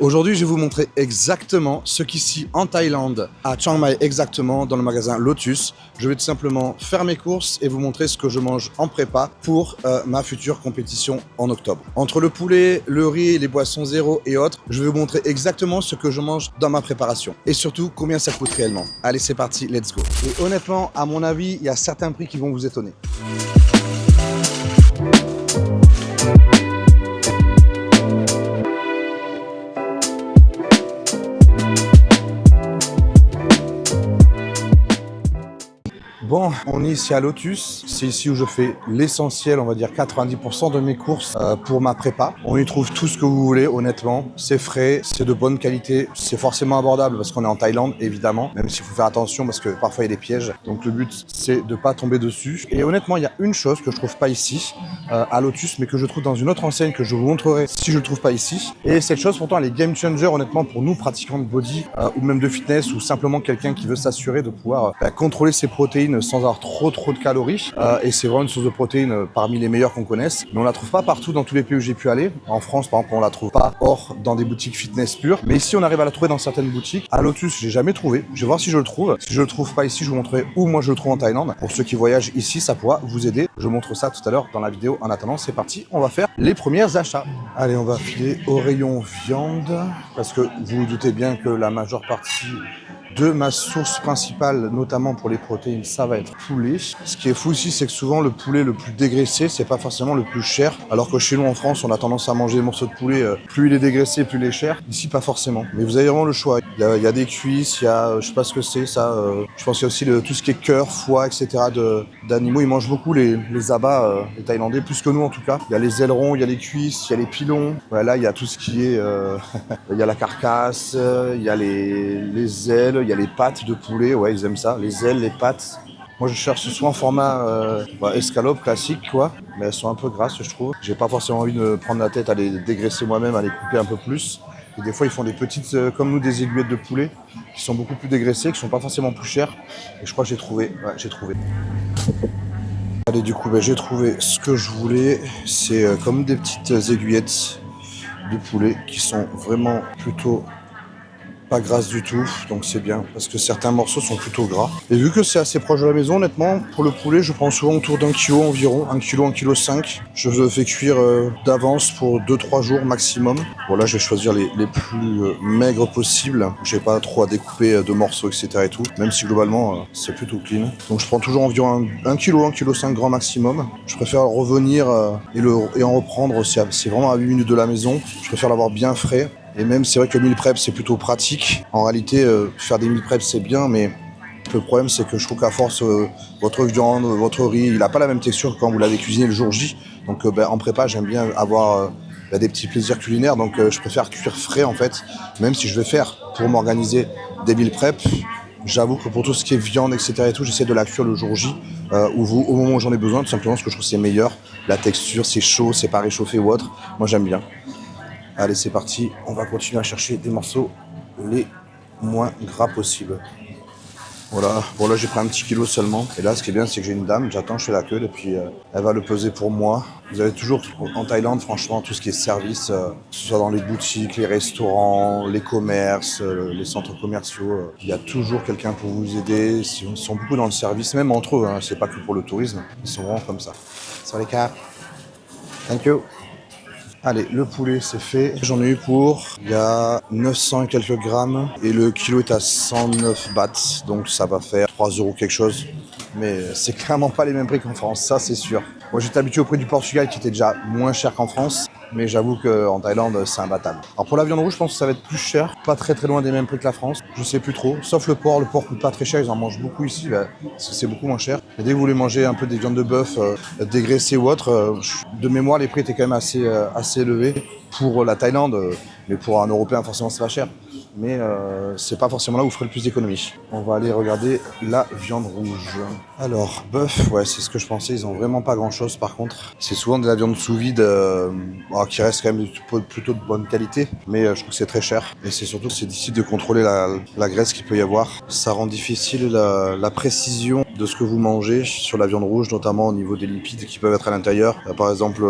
Aujourd'hui, je vais vous montrer exactement ce qu'ici en Thaïlande, à Chiang Mai exactement, dans le magasin Lotus. Je vais tout simplement faire mes courses et vous montrer ce que je mange en prépa pour ma future compétition en octobre. Entre le poulet, le riz, les boissons zéro et autres, je vais vous montrer exactement ce que je mange dans ma préparation. Et surtout, combien ça coûte réellement. Allez, c'est parti, let's go. Et honnêtement, à mon avis, il y a certains prix qui vont vous étonner. Bon, on est ici à Lotus, c'est ici où je fais l'essentiel, on va dire 90% de mes courses pour ma prépa. On y trouve tout ce que vous voulez, honnêtement. C'est frais, c'est de bonne qualité, c'est forcément abordable parce qu'on est en Thaïlande, évidemment, même s'il faut faire attention parce que parfois il y a des pièges. Donc le but, c'est de ne pas tomber dessus. Et honnêtement, il y a une chose que je trouve pas ici, à Lotus, mais que je trouve dans une autre enseigne que je vous montrerai si je ne le trouve pas ici. Et cette chose, pourtant, elle est game changer, honnêtement, pour nous, pratiquants de body ou même de fitness ou simplement quelqu'un qui veut s'assurer de pouvoir contrôler ses protéines sans avoir trop de calories. Et c'est vraiment une source de protéines parmi les meilleures qu'on connaisse. Mais on la trouve pas partout dans tous les pays où j'ai pu aller. En France, par exemple, on la trouve pas hors dans des boutiques fitness pures. Mais ici, on arrive à la trouver dans certaines boutiques. À Lotus, j'ai jamais trouvé. Je vais voir si je le trouve. Si je le trouve pas ici, je vous montrerai où moi je le trouve en Thaïlande. Pour ceux qui voyagent ici, ça pourra vous aider. Je montre ça tout à l'heure dans la vidéo. En attendant, c'est parti. On va faire les premiers achats. Allez, on va filer au rayon viande. Parce que vous vous doutez bien que la majeure partie de ma source principale, notamment pour les protéines, ça va être poulet. Ce qui est fou ici, c'est que souvent le poulet le plus dégraissé, c'est pas forcément le plus cher. Alors que chez nous en France, on a tendance à manger des morceaux de poulet, plus il est dégraissé, plus il est cher. Ici, pas forcément. Mais vous avez vraiment le choix. Il y a des cuisses, il y a, je sais pas ce que c'est, ça. Je pense qu'il y a aussi tout ce qui est cœur, foie, etc. d'animaux. Ils mangent beaucoup les abats, les Thaïlandais, plus que nous en tout cas. Il y a les ailerons, il y a les cuisses, il y a les pilons. Voilà, il y a tout ce qui est, il y a la carcasse, il y a les ailes. Il y a les pattes de poulet, ouais, ils aiment ça. Les ailes, les pattes. Moi, je cherche souvent en format escalope classique, quoi. Mais elles sont un peu grasses, je trouve. J'ai pas forcément envie de prendre la tête à les dégraisser moi-même, à les couper un peu plus. Et des fois, ils font des petites, comme nous, des aiguillettes de poulet qui sont beaucoup plus dégraissées, qui sont pas forcément plus chères. Et je crois que j'ai trouvé. Ouais, j'ai trouvé. Allez, du coup, j'ai trouvé ce que je voulais. C'est comme des petites aiguillettes de poulet qui sont vraiment plutôt pas grasse du tout, donc c'est bien parce que certains morceaux sont plutôt gras. Et vu que c'est assez proche de la maison, honnêtement, pour le poulet, je prends souvent autour d'1 kilo environ, 1 kilo, 1 kilo 5. Je le fais cuire d'avance pour 2-3 jours maximum. Bon là, je vais choisir les plus maigres possibles. J'ai pas trop à découper de morceaux, etc. et tout, même si globalement, c'est plutôt clean. Donc je prends toujours environ 1 kilo, 1 kilo 5 grand maximum. Je préfère revenir et en reprendre, c'est vraiment à 8 minutes de la maison. Je préfère l'avoir bien frais. Et même, c'est vrai que le meal prep, c'est plutôt pratique. En réalité, faire des meal prep, c'est bien, mais le problème, c'est que je trouve qu'à force, votre viande, votre riz, il n'a pas la même texture que quand vous l'avez cuisiné le jour J. Donc, en prépa, j'aime bien avoir des petits plaisirs culinaires. Donc, je préfère cuire frais, en fait. Même si je vais faire, pour m'organiser, des meal prep, j'avoue que pour tout ce qui est viande, etc. et tout, j'essaie de la cuire le jour J, au moment où j'en ai besoin, tout simplement, parce que je trouve que c'est meilleur. La texture, c'est chaud, c'est pas réchauffé ou autre. Moi, j'aime bien. Allez, c'est parti, on va continuer à chercher des morceaux les moins gras possibles. Voilà, bon là j'ai pris un petit kilo seulement. Et là ce qui est bien c'est que j'ai une dame, j'attends, je fais la queue et puis elle va le peser pour moi. Vous avez toujours en Thaïlande franchement tout ce qui est service, que ce soit dans les boutiques, les restaurants, les commerces, les centres commerciaux. Il y a toujours quelqu'un pour vous aider. Ils sont beaucoup dans le service, même entre eux, hein, c'est pas que pour le tourisme. Ils sont vraiment comme ça. Sur les cartes. Thank you. Allez, le poulet c'est fait. J'en ai eu pour, il y a 900 et quelques grammes. Et le kilo est à 109 bahts. Donc ça va faire 3 € quelque chose. Mais c'est clairement pas les mêmes prix qu'en France, ça c'est sûr. Moi j'étais habitué au prix du Portugal qui était déjà moins cher qu'en France. Mais j'avoue qu'en Thaïlande, c'est imbattable. Alors pour la viande rouge, je pense que ça va être plus cher. Pas très loin des mêmes prix que la France. Je sais plus trop. Sauf le porc. Le porc coûte pas très cher. Ils en mangent beaucoup ici. Parce que c'est beaucoup moins cher. Et dès que vous voulez manger un peu des viandes de bœuf dégraissées ou autre, de mémoire, les prix étaient quand même assez élevés pour la Thaïlande. Mais pour un Européen, forcément, c'est pas cher. Mais c'est pas forcément là où vous ferez le plus d'économies. On va aller regarder la viande rouge. Alors, bœuf, ouais, c'est ce que je pensais. Ils ont vraiment pas grand-chose par contre. C'est souvent de la viande sous vide qui reste quand même plutôt de bonne qualité. Mais je trouve que c'est très cher. Et c'est surtout que c'est difficile de contrôler la graisse qu'il peut y avoir. Ça rend difficile la précision de ce que vous mangez sur la viande rouge, notamment au niveau des lipides qui peuvent être à l'intérieur. Par exemple,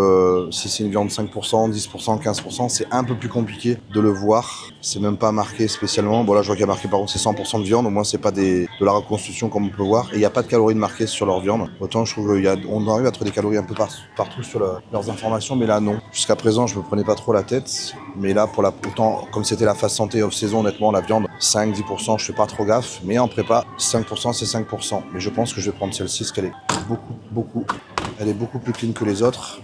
si c'est une viande 5%, 10%, 15%, c'est un peu plus compliqué de le voir. C'est même pas marqué spécialement. Bon là, je vois qu'il y a marqué par contre c'est 100% de viande. Au moins, c'est pas de la reconstitution comme on peut voir. Et il n'y a pas de calories marquées sur leur viande. Autant je trouve qu'on arrive à trouver des calories un peu partout sur leurs informations, mais là non. Jusqu'à présent, je me prenais pas trop la tête. Mais là, autant comme c'était la phase santé off-saison, honnêtement, la viande, 5-10%, je fais pas trop gaffe. Mais en prépa, 5%, c'est 5%. Mais je pense que je vais prendre celle-ci, parce qu'elle est elle est beaucoup plus clean que les autres.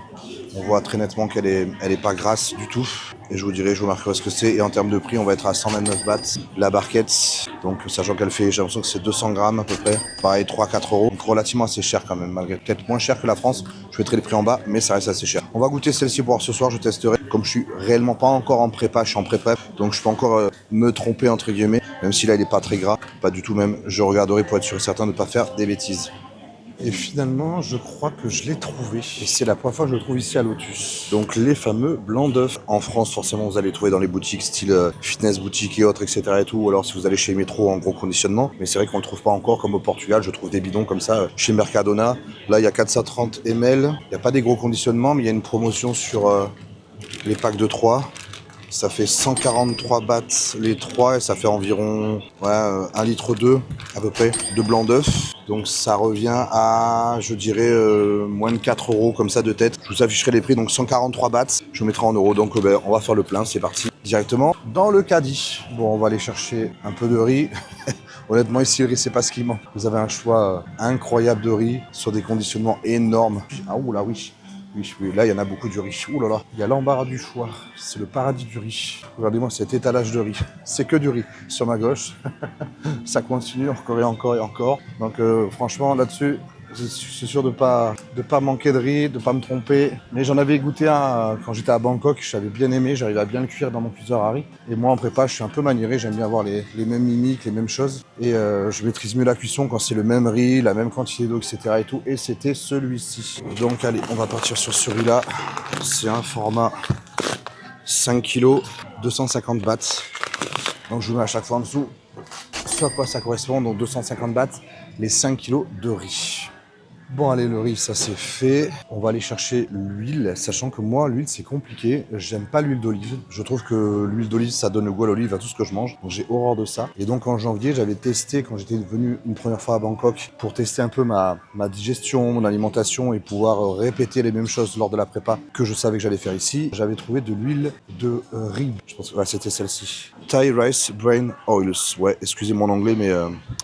On voit très nettement qu'elle est pas grasse du tout. Et je vous marquerai ce que c'est. Et en termes de prix, on va être à 129 bahts la barquette. Donc, sachant qu'elle fait, j'ai l'impression que c'est 200 grammes à peu près. Pareil, 3-4 euros. Donc, relativement assez cher quand même, malgré peut-être moins cher que la France. Je mettrai les prix en bas, mais ça reste assez cher. On va goûter celle-ci pour voir ce soir. Je testerai. Comme je suis réellement pas encore en prépa, je suis en pré-prep. Donc, je peux encore me tromper, entre guillemets. Même si là, il est pas très gras. Pas du tout même. Je regarderai pour être sûr et certain de ne pas faire des bêtises. Et finalement, je crois que je l'ai trouvé. Et c'est la première fois que je le trouve ici à Lotus. Donc les fameux blancs d'œufs. En France, forcément, vous allez les trouver dans les boutiques style fitness boutique et autres, etc. et tout. Ou alors si vous allez chez Métro en gros conditionnement. Mais c'est vrai qu'on ne le trouve pas encore comme au Portugal. Je trouve des bidons comme ça chez Mercadona. Là, il y a 430 ml. Il n'y a pas des gros conditionnements, mais il y a une promotion sur les packs de 3. Ça fait 143 bahts les 3 et ça fait environ 1,2 litre à peu près de blanc d'œuf. Donc ça revient à, je dirais, moins de 4 euros comme ça de tête. Je vous afficherai les prix, donc 143 bahts, je mettrai en euros. Donc on va faire le plein, c'est parti. Directement dans le caddie. Bon, on va aller chercher un peu de riz. Honnêtement, ici, le riz, c'est pas ce qui manque. Vous avez un choix incroyable de riz sur des conditionnements énormes. Ah, oula, oui. Oui, là il y en a beaucoup du riz. Ouh là là, il y a l'embarras du choix. C'est le paradis du riz. Regardez-moi cet étalage de riz. C'est que du riz. Sur ma gauche, ça continue encore et encore et encore. Donc franchement là-dessus, je suis sûr de pas manquer de riz, de pas me tromper. Mais j'en avais goûté un quand j'étais à Bangkok, j'avais bien aimé, j'arrivais à bien le cuire dans mon cuiseur à riz. Et moi en prépa, je suis un peu maniéré, j'aime bien avoir les mêmes mimiques, les mêmes choses. Et je maîtrise mieux la cuisson quand c'est le même riz, la même quantité d'eau, etc. et tout. Et c'était celui-ci. Donc allez, on va partir sur celui-là. C'est un format 5 kg, 250 bahts. Donc je vous mets à chaque fois en dessous ce à quoi ça correspond, donc 250 bahts, les 5 kg de riz. Bon allez, le riz ça c'est fait. On va aller chercher l'huile, sachant que moi l'huile c'est compliqué. J'aime pas l'huile d'olive. Je trouve que l'huile d'olive ça donne le goût à l'olive à tout ce que je mange. Donc j'ai horreur de ça. Et donc en janvier j'avais testé quand j'étais venu une première fois à Bangkok pour tester un peu ma digestion, mon alimentation et pouvoir répéter les mêmes choses lors de la prépa que je savais que j'allais faire ici. J'avais trouvé de l'huile de riz. Je pense que c'était celle-ci. Thai Rice Brain Oils. Ouais, excusez mon anglais mais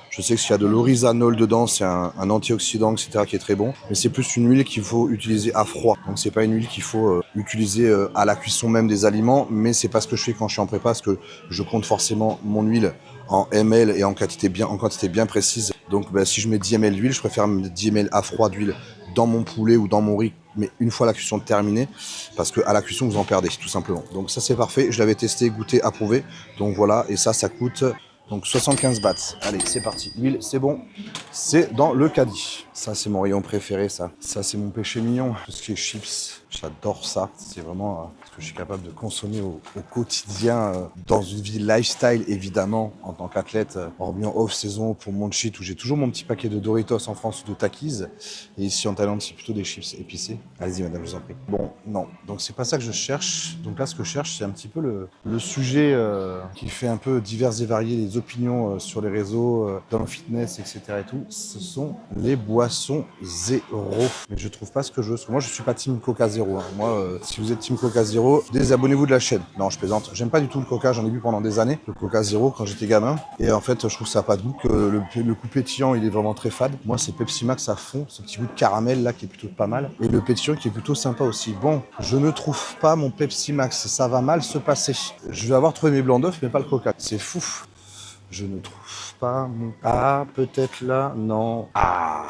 je sais qu'il y a de l'oryzanol dedans, c'est un antioxydant, etc. qui est très bon. Mais c'est plus une huile qu'il faut utiliser à froid. Donc c'est pas une huile qu'il faut utiliser à la cuisson même des aliments. Mais c'est pas ce que je fais quand je suis en prépa, parce que je compte forcément mon huile en ml et en quantité bien précise. Donc si je mets 10 ml d'huile, je préfère mettre 10 ml à froid d'huile dans mon poulet ou dans mon riz, mais une fois la cuisson terminée, parce qu'à la cuisson vous en perdez tout simplement. Donc ça c'est parfait, je l'avais testé, goûté, approuvé. Donc voilà, et ça coûte donc 75 bahts. Allez, c'est parti. L'huile, c'est bon. C'est dans le caddie. Ça, c'est mon rayon préféré, ça. Ça, c'est mon péché mignon. Tout ce qui est chips, j'adore ça. C'est vraiment ce que je suis capable de consommer au quotidien, dans une vie lifestyle, évidemment, en tant qu'athlète, hormis en off-saison pour mon cheat, où j'ai toujours mon petit paquet de Doritos en France ou de Takis. Et ici, en Thaïlande, c'est plutôt des chips épicés. Allez-y, madame, je vous en prie. Bon, non. Donc, c'est pas ça que je cherche. Donc là, ce que je cherche, c'est un petit peu le sujet qui fait un peu divers et variés les opinions sur les réseaux, dans le fitness, etc. et tout. Ce sont les boissons zéro. Mais je trouve pas ce que je veux. Moi, je suis pas team Coca zéro. Hein. Moi, si vous êtes team Coca zéro, désabonnez-vous de la chaîne. Non, je plaisante. J'aime pas du tout le Coca. J'en ai bu pendant des années. Le Coca zéro quand j'étais gamin. Et en fait, je trouve que ça a pas de goût. Que le goût pétillant, il est vraiment très fade. Moi, c'est Pepsi Max à fond. Ce petit goût de caramel là qui est plutôt pas mal. Et le pétillant qui est plutôt sympa aussi. Bon, je ne trouve pas mon Pepsi Max. Ça va mal se passer. Je vais avoir trouvé mes blancs d'œufs, mais pas le Coca. C'est fou. Je ne trouve pas mon... Ah, peut-être là. Non. Ah,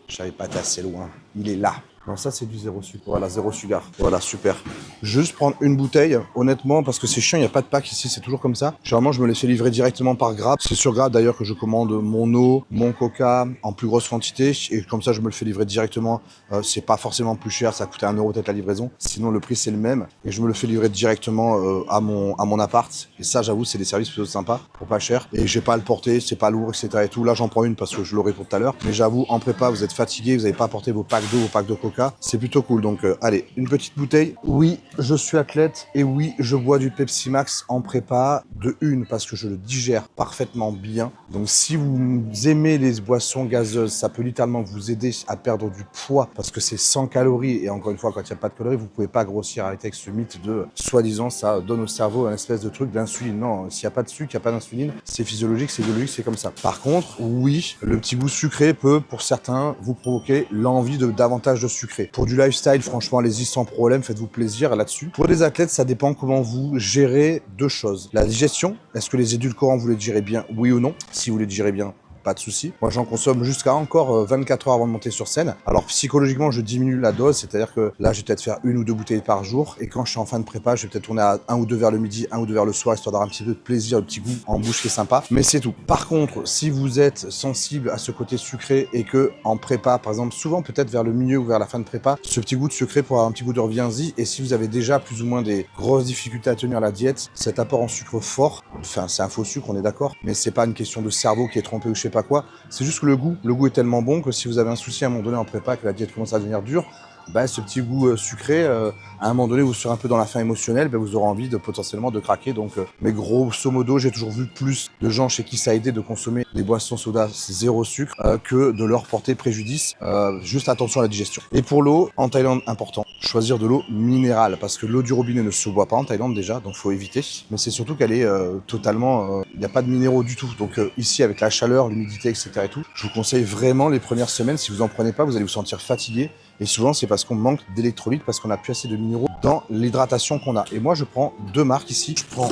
j'avais pas été assez loin. Il est là. Non, ça c'est du zéro sucre. Voilà, zéro sugar. Voilà, super. Juste prendre une bouteille, honnêtement, parce que c'est chiant, il n'y a pas de pack ici, c'est toujours comme ça. Généralement, je me les fais livrer directement par Grab. C'est sur Grab d'ailleurs que je commande mon eau, mon coca en plus grosse quantité. Et comme ça, je me le fais livrer directement. C'est pas forcément plus cher, ça coûtait 1 € peut-être la livraison. Sinon, le prix c'est le même. Et je me le fais livrer directement à mon appart. Et ça, j'avoue, c'est des services plutôt sympas, pour pas cher. Et j'ai pas à le porter, c'est pas lourd, etc. Et tout. Là, j'en prends une parce que je l'aurai pour tout à l'heure. Mais j'avoue, en prépa, vous êtes fatigué, vous n'avez pas apporté vos packs d'eau, vos packs de coca. C'est plutôt cool. Donc, allez, une petite bouteille. Oui, je suis athlète et oui, je bois du Pepsi Max en prépa de une parce que je le digère parfaitement bien. Donc, si vous aimez les boissons gazeuses, ça peut littéralement vous aider à perdre du poids parce que c'est 100 calories. Et encore une fois, quand il n'y a pas de calories, vous pouvez pas grossir. Arrêtez avec ce mythe de soi-disant ça donne au cerveau un espèce de truc d'insuline. Non, s'il n'y a pas de sucre, il n'y a pas d'insuline. C'est physiologique, c'est biologique, c'est comme ça. Par contre, oui, le petit goût sucré peut, pour certains, vous provoquer l'envie de davantage de sucré. Pour du lifestyle, franchement, allez-y sans problème, faites-vous plaisir là-dessus. Pour les athlètes, ça dépend comment vous gérez deux choses. La digestion, est-ce que les édulcorants, vous les digérez bien, oui ou non? Si vous les digérez bien, pas de souci. Moi, j'en consomme jusqu'à encore 24 heures avant de monter sur scène. Alors, psychologiquement, je diminue la dose, c'est-à-dire que là, je vais peut-être faire 1 ou 2 bouteilles par jour. Et quand je suis en fin de prépa, je vais peut-être tourner à 1 ou 2 vers le midi, 1 ou 2 vers le soir, histoire d'avoir un petit peu de plaisir, le petit goût en bouche qui est sympa. Mais c'est tout. Par contre, si vous êtes sensible à ce côté sucré et que en prépa, par exemple, souvent peut-être vers le milieu ou vers la fin de prépa, ce petit goût de sucré pour avoir un petit goût de reviens-y. Et si vous avez déjà plus ou moins des grosses difficultés à tenir la diète, cet apport en sucre fort, enfin, c'est un faux sucre, on est d'accord, mais c'est pas une question de cerveau qui est trompé ou je sais pas quoi. C'est juste que le goût est tellement bon que si vous avez un souci à un moment donné en prépa, que la diète commence à devenir dure, bah, ce petit goût sucré, à un moment donné, vous serez un peu dans la faim émotionnelle, bah, vous aurez envie de potentiellement de craquer. Donc, mais grosso modo, j'ai toujours vu plus de gens chez qui ça a aidé de consommer des boissons soda zéro sucre que de leur porter préjudice. Juste attention à la digestion. Et pour l'eau, en Thaïlande, important, choisir de l'eau minérale parce que l'eau du robinet ne se boit pas en Thaïlande déjà, donc faut éviter. Mais c'est surtout qu'elle est totalement, il n'y a pas de minéraux du tout. Donc ici, avec la chaleur, l'humidité, etc. et tout, je vous conseille vraiment les premières semaines. Si vous en prenez pas, vous allez vous sentir fatigué. Et souvent, c'est parce qu'on manque d'électrolytes, parce qu'on n'a plus assez de minéraux dans l'hydratation qu'on a. Et moi, je prends deux marques ici. Je prends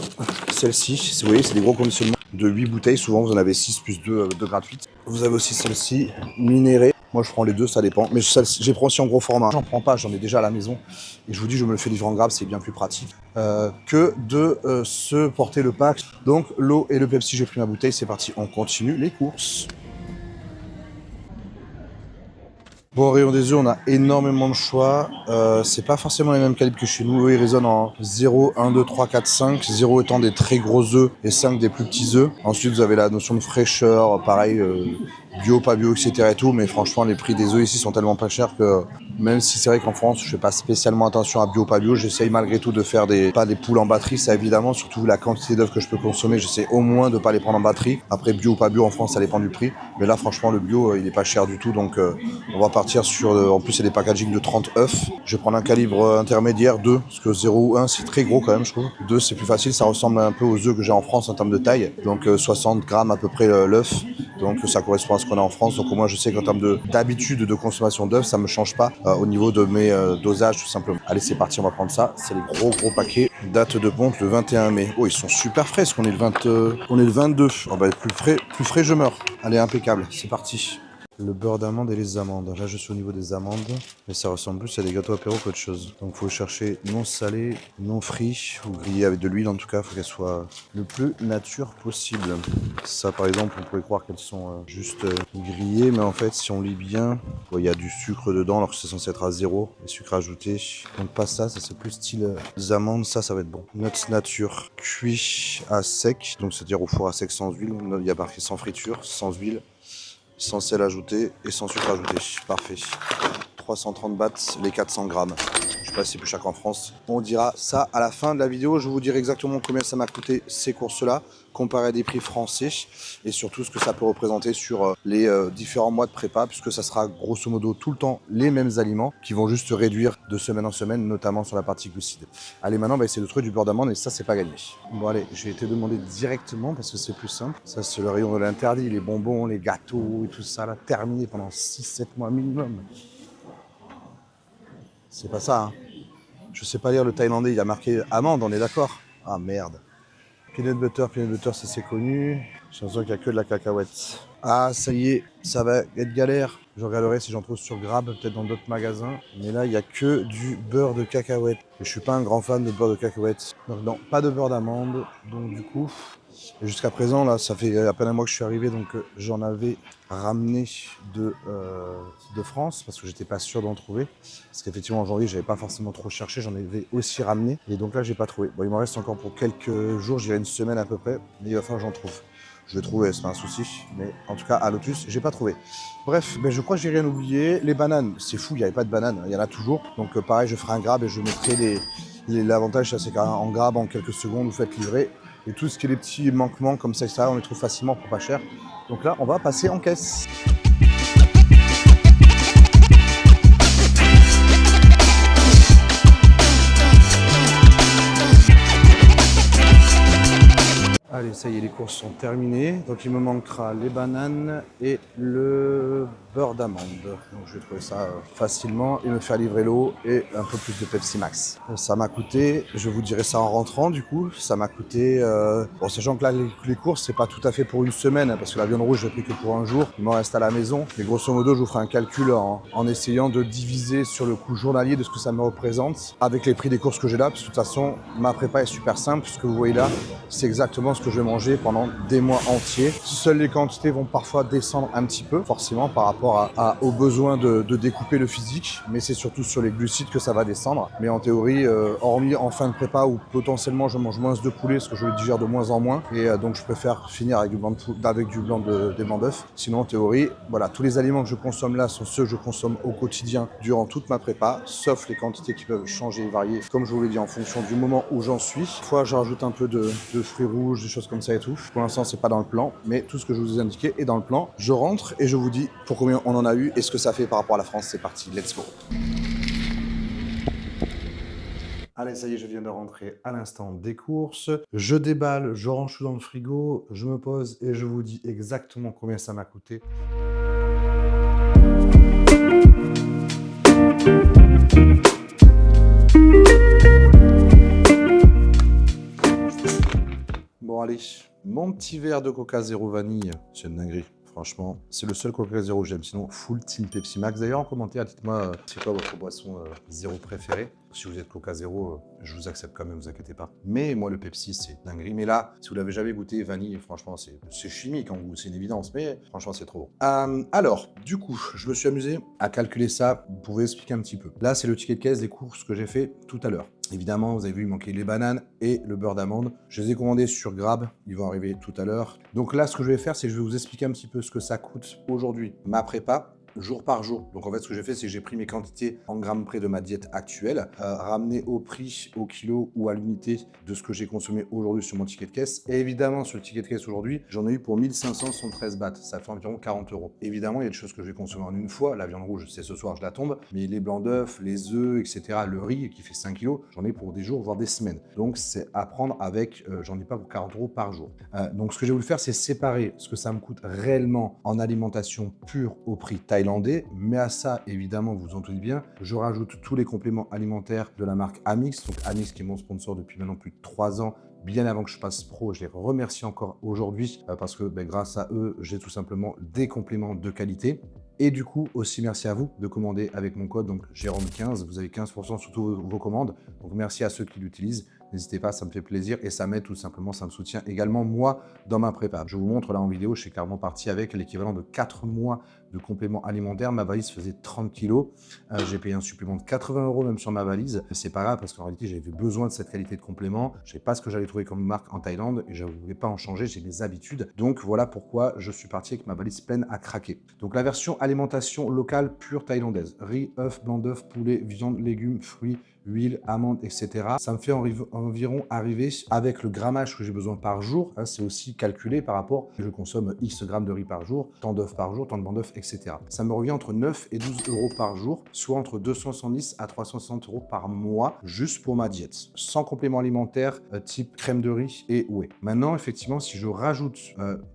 celle-ci. Vous voyez, c'est des gros conditionnements de 8 bouteilles. Souvent, vous en avez 6 plus 2 gratuites. Vous avez aussi celle-ci, minérée. Moi, je prends les deux, ça dépend. Mais je prends aussi en gros format. J'en prends pas, j'en ai déjà à la maison. Et je vous dis, je me le fais livrer en Grab, c'est bien plus pratique que de se porter le pack. Donc, l'eau et le Pepsi, j'ai pris ma bouteille. C'est parti, on continue les courses. Bon, au rayon des œufs, on a énormément de choix. C'est pas forcément les mêmes calibres que chez nous. Eux, ils résonnent en 0, 1, 2, 3, 4, 5. 0 étant des très gros œufs et 5 des plus petits œufs. Ensuite, vous avez la notion de fraîcheur, pareil, bio, pas bio, etc. et tout. Mais franchement, les prix des œufs ici sont tellement pas chers que même si c'est vrai qu'en France, je fais pas spécialement attention à bio, pas bio, j'essaye malgré tout de faire pas des poules en batterie. Ça, évidemment, surtout la quantité d'œufs que je peux consommer, j'essaie au moins de pas les prendre en batterie. Après, bio ou pas bio, en France, ça dépend du prix. Mais là, franchement, le bio, il est pas cher du tout. Donc, on va partir sur, en plus, il y a des packaging de 30 œufs. Je vais prendre un calibre intermédiaire, 2, parce que 0 ou 1, c'est très gros quand même, je trouve. 2, c'est plus facile, ça ressemble un peu aux œufs que j'ai en France en termes de taille. Donc, 60 grammes à peu près l'œuf. Donc, ça correspond à ce qu'on a en France. Donc, au moins, je sais qu'en termes d'habitude de consommation d'œufs, ça me change pas au niveau de mes dosages, tout simplement. Allez, c'est parti, on va prendre ça. C'est les gros paquets. Date de ponte le 21 mai. Oh, ils sont super frais, parce qu'on est on est le 22. Oh, bah, plus frais, je meurs. Allez, impeccable, c'est parti. Le beurre d'amande et les amandes. Là, je suis au niveau des amandes, mais ça ressemble plus à des gâteaux apéro qu'autre chose. Donc, faut chercher non salé, non frit, ou grillé avec de l'huile en tout cas. Faut qu'elle soit le plus nature possible. Ça, par exemple, on pourrait croire qu'elles sont juste grillées, mais en fait, si on lit bien, il y a du sucre dedans, alors que c'est censé être à 0, les sucres ajoutés. Donc, pas ça, ça c'est plus style amandes. Ça va être bon. Nuts nature, cuit à sec, donc c'est-à-dire au four à sec sans huile. Il y a marqué sans friture, sans huile. Sans sel ajouté et sans sucre ajouté. Parfait. 330 bahts, les 400 grammes. Je sais pas si c'est plus cher qu'en France. On dira ça à la fin de la vidéo. Je vous dirai exactement combien ça m'a coûté ces courses-là, comparé à des prix français et surtout ce que ça peut représenter sur les différents mois de prépa, puisque ça sera grosso modo tout le temps les mêmes aliments qui vont juste se réduire de semaine en semaine, notamment sur la partie glucides. Allez, maintenant, on va essayer de trouver du beurre d'amande et ça, c'est pas gagné. Bon, allez, je vais te demander directement parce que c'est plus simple. Ça, c'est le rayon de l'interdit, les bonbons, les gâteaux et tout ça, là, terminé pendant 6-7 mois minimum. C'est pas ça, hein. Je sais pas lire le thaïlandais, il y a marqué amande, on est d'accord? Ah merde. Peanut butter, ça c'est connu. J'ai l'impression qu'il n'y a que de la cacahuète. Ah, ça y est, ça va être galère. Je regarderai si j'en trouve sur Grab, peut-être dans d'autres magasins. Mais là, il n'y a que du beurre de cacahuète. Et je suis pas un grand fan de beurre de cacahuète. Donc non, pas de beurre d'amande. Donc du coup, jusqu'à présent, là, ça fait à peine un mois que je suis arrivé. Donc j'en avais ramené de France parce que j'étais pas sûr d'en trouver. Parce qu'effectivement, en janvier, j'avais pas forcément trop cherché. J'en avais aussi ramené. Et donc là, j'ai pas trouvé. Bon, il m'en reste encore pour quelques jours. J'irai une semaine à peu près. Mais il va falloir que j'en trouve. Je vais trouver, c'est pas un souci. Mais en tout cas, à Lotus, j'ai pas trouvé. Bref, ben, je crois que j'ai rien oublié. Les bananes, c'est fou, il n'y avait pas de bananes, il y en a toujours. Donc pareil, je ferai un grab et je mettrai l'avantage, c'est qu'en grab, en quelques secondes, vous faites livrer. Et tout ce qui est les petits manquements comme ça, etc., on les trouve facilement pour pas cher. Donc là, on va passer en caisse. Allez, ça y est, les courses sont terminées. Donc il me manquera les bananes et le beurre d'amande. Donc je vais trouver ça facilement et me faire livrer l'eau et un peu plus de Pepsi Max. Ça m'a coûté, je vous dirai ça en rentrant du coup, ça m'a coûté, bon sachant que là les courses c'est pas tout à fait pour une semaine, hein, parce que la viande rouge je l'ai pris que pour un jour, il m'en reste à la maison. Mais grosso modo je vous ferai un calcul en essayant de diviser sur le coût journalier de ce que ça me représente avec les prix des courses que j'ai là, parce que de toute façon ma prépa est super simple, ce que vous voyez là, c'est exactement ce que je vais manger pendant des mois entiers. Seules les quantités vont parfois descendre un petit peu, forcément par rapport aux besoins de découper le physique, mais c'est surtout sur les glucides que ça va descendre. Mais en théorie, hormis en fin de prépa où potentiellement je mange moins de poulet parce que je le digère de moins en moins, et donc je préfère finir avec du blanc des blancs d'œufs. Sinon en théorie, voilà, tous les aliments que je consomme là sont ceux que je consomme au quotidien durant toute ma prépa, sauf les quantités qui peuvent changer et varier, comme je vous l'ai dit, en fonction du moment où j'en suis. Parfois je rajoute un peu de fruits rouges, des choses comme ça et tout. Pour l'instant c'est pas dans le plan, mais tout ce que je vous ai indiqué est dans le plan. Je rentre et je vous dis pour combien on en a eu et ce que ça fait par rapport à la France. C'est parti, let's go. Allez, ça y est, je viens de rentrer à l'instant des courses. Je déballe, je range tout dans le frigo, je me pose et je vous dis exactement combien ça m'a coûté. Bon allez, mon petit verre de Coca Zéro vanille, c'est une dinguerie. Franchement, c'est le seul Coca Zéro que j'aime. Sinon, full team Pepsi Max. D'ailleurs, en commentaire, dites-moi c'est quoi votre boisson zéro préférée. Si vous êtes Coca Zéro, je vous accepte quand même, vous inquiétez pas. Mais moi, le Pepsi, c'est dinguerie. Mais là, si vous l'avez jamais goûté, vanille, franchement, c'est chimique en goût, c'est une évidence. Mais franchement, c'est trop bon. Alors, du coup, je me suis amusé à calculer ça. Vous pouvez expliquer un petit peu. Là, c'est le ticket de caisse des courses que j'ai fait tout à l'heure. Évidemment, vous avez vu, il manquait les bananes et le beurre d'amande. Je les ai commandés sur Grab, ils vont arriver tout à l'heure. Donc là, ce que je vais faire, c'est que je vais vous expliquer un petit peu ce que ça coûte aujourd'hui, ma prépa, jour par jour. Donc en fait, ce que j'ai fait, c'est que j'ai pris mes quantités en grammes près de ma diète actuelle, ramené au prix, au kilo ou à l'unité de ce que j'ai consommé aujourd'hui sur mon ticket de caisse. Et évidemment, sur le ticket de caisse aujourd'hui, j'en ai eu pour 1573 bahts. Ça fait environ 40 €. Évidemment, il y a des choses que je vais consommer en une fois. La viande rouge, c'est ce soir, je la tombe. Mais les blancs d'œufs, les œufs, etc., le riz qui fait 5 kilos, j'en ai pour des jours, voire des semaines. Donc c'est à prendre avec, j'en ai pas pour 40 € par jour. Donc ce que j'ai voulu faire, c'est séparer ce que ça me coûte réellement en alimentation pure au prix thaïlandais. Mais à ça, évidemment, vous vous en doutez bien, je rajoute tous les compléments alimentaires de la marque Amix. Donc Amix qui est mon sponsor depuis maintenant plus de 3 ans, bien avant que je passe pro. Je les remercie encore aujourd'hui parce que grâce à eux, j'ai tout simplement des compléments de qualité. Et du coup, aussi merci à vous de commander avec mon code, donc Jérôme15, vous avez 15% sur toutes vos commandes. Donc merci à ceux qui l'utilisent. N'hésitez pas, ça me fait plaisir et ça m'aide tout simplement, ça me soutient également moi dans ma prépa. Je vous montre là en vidéo, je suis clairement parti avec l'équivalent de 4 mois de compléments alimentaires. Ma valise faisait 30 kilos. J'ai payé un supplément de 80 € même sur ma valise. C'est pas grave parce qu'en réalité, j'avais besoin de cette qualité de complément. Je ne savais pas ce que j'allais trouver comme marque en Thaïlande et je ne voulais pas en changer. J'ai mes habitudes. Donc voilà pourquoi je suis parti avec ma valise pleine à craquer. Donc la version alimentation locale pure thaïlandaise. Riz, œufs, blanc d'œufs, poulet, viande, légumes, fruits, huile, amandes, etc. Ça me fait environ arriver avec le grammage que j'ai besoin par jour. C'est aussi calculé par rapport, je consomme X grammes de riz par jour, tant d'œufs par jour, tant de blancs d'œufs, etc. Ça me revient entre 9 et 12 euros par jour, soit entre 270 à 360 euros par mois, juste pour ma diète, sans complément alimentaire type crème de riz et whey. Maintenant, effectivement, si je rajoute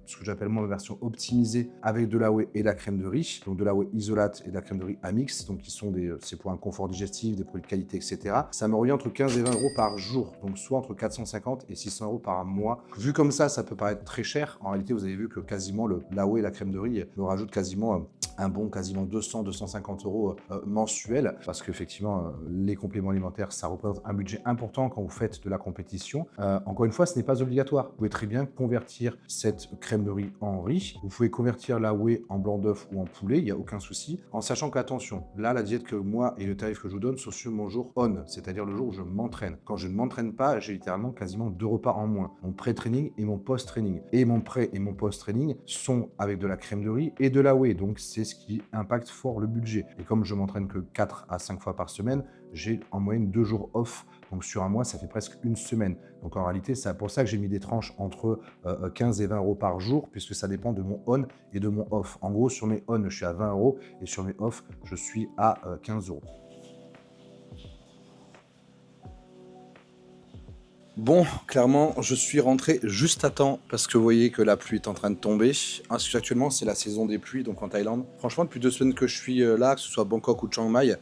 ce que j'appelle moi ma version optimisée avec de la whey et la crème de riz, donc de la whey isolate et de la crème de riz à mix, donc qui sont c'est pour un confort digestif, des produits de qualité, etc. Ça me revient entre 15 et 20 euros par jour, donc soit entre 450 et 600 euros par mois. Vu comme ça peut paraître très cher. En réalité, vous avez vu que quasiment la whey et la crème de riz me rajoutent quasiment un bon quasiment 200-250 euros mensuels, parce qu'effectivement, les compléments alimentaires, ça représente un budget important quand vous faites de la compétition. Encore une fois, ce n'est pas obligatoire. Vous pouvez très bien convertir cette crème de riz en riz. Vous pouvez convertir la whey en blanc d'œuf ou en poulet, il n'y a aucun souci. En sachant qu'attention, là, la diète que moi et le tarif que je vous donne sont sur mon jour on, c'est-à-dire le jour où je m'entraîne. Quand je ne m'entraîne pas, j'ai littéralement quasiment 2 repas en moins. Mon pré-training et mon post-training. Et mon pré et mon post-training sont avec de la crème de riz et de la whey. Donc, c'est ce qui impacte fort le budget. Et comme je m'entraîne que 4 à 5 fois par semaine, j'ai en moyenne 2 jours off. Donc sur un mois, ça fait presque une semaine. Donc en réalité, c'est pour ça que j'ai mis des tranches entre 15 et 20 euros par jour, puisque ça dépend de mon on et de mon off. En gros, sur mes on, je suis à 20 euros et sur mes off, je suis à 15 euros. Bon, clairement, je suis rentré juste à temps parce que vous voyez que la pluie est en train de tomber. Actuellement, c'est la saison des pluies, donc en Thaïlande. Franchement, depuis 2 semaines que je suis là, que ce soit Bangkok ou Chiang Mai,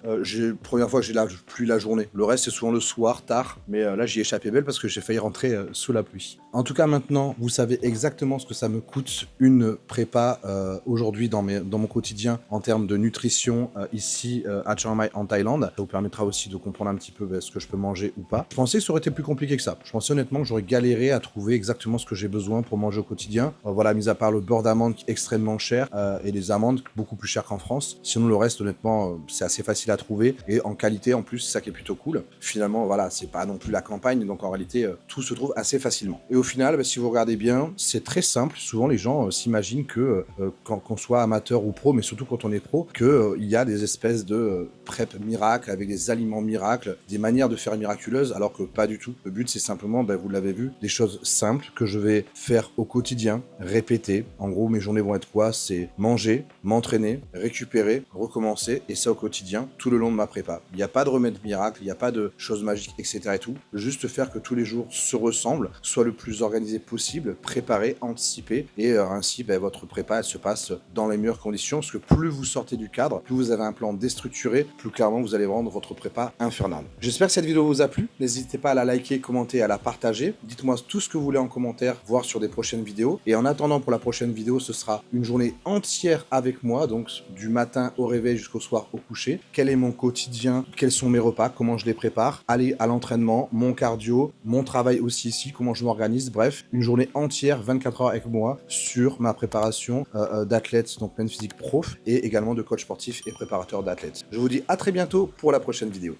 première fois que j'ai la pluie la journée. Le reste, c'est souvent le soir, tard. Mais là, j'y ai échappé belle parce que j'ai failli rentrer sous la pluie. En tout cas, maintenant, vous savez exactement ce que ça me coûte une prépa aujourd'hui dans mon quotidien en termes de nutrition ici à Chiang Mai en Thaïlande. Ça vous permettra aussi de comprendre un petit peu ce que je peux manger ou pas. Je pensais que ça aurait été plus compliqué que ça. Je pensais honnêtement que j'aurais galéré à trouver exactement ce que j'ai besoin pour manger au quotidien. Voilà, mis à part le beurre d'amande qui est extrêmement cher et les amandes beaucoup plus chères qu'en France. Sinon, le reste, honnêtement, c'est assez facile à trouver et en qualité en plus, c'est ça qui est plutôt cool. Finalement, voilà, c'est pas non plus la campagne, donc en réalité, tout se trouve assez facilement. Et au final, si vous regardez bien, c'est très simple. Souvent, les gens s'imaginent que qu'on soit amateur ou pro, mais surtout quand on est pro, qu'il y a des espèces de prep miracles avec des aliments miracles, des manières de faire miraculeuses, alors que pas du tout. Le but, c'est simplement, vous l'avez vu, des choses simples que je vais faire au quotidien, répéter. En gros, mes journées vont être quoi? C'est manger, m'entraîner, récupérer, recommencer, et ça au quotidien, tout le long de ma prépa. Il n'y a pas de remède miracle, il n'y a pas de choses magiques, etc. et tout. Juste faire que tous les jours se ressemblent, soit le plus organisé possible, préparer, anticiper, et ainsi, votre prépa, elle se passe dans les meilleures conditions, parce que plus vous sortez du cadre, plus vous avez un plan déstructuré, plus clairement vous allez rendre votre prépa infernale. J'espère que cette vidéo vous a plu. N'hésitez pas à la liker, commenter, à la partager. Dites-moi tout ce que vous voulez en commentaire, voir sur des prochaines vidéos. Et en attendant, pour la prochaine vidéo, ce sera une journée entière avec moi, donc du matin au réveil jusqu'au soir au coucher. Quel est mon quotidien? Quels sont mes repas? Comment je les prépare? Aller à l'entraînement, mon cardio, mon travail aussi ici, comment je m'organise. Bref, une journée entière, 24 heures avec moi, sur ma préparation d'athlète, donc pleine physique prof, et également de coach sportif et préparateur d'athlètes. Je vous dis à très bientôt pour la prochaine vidéo.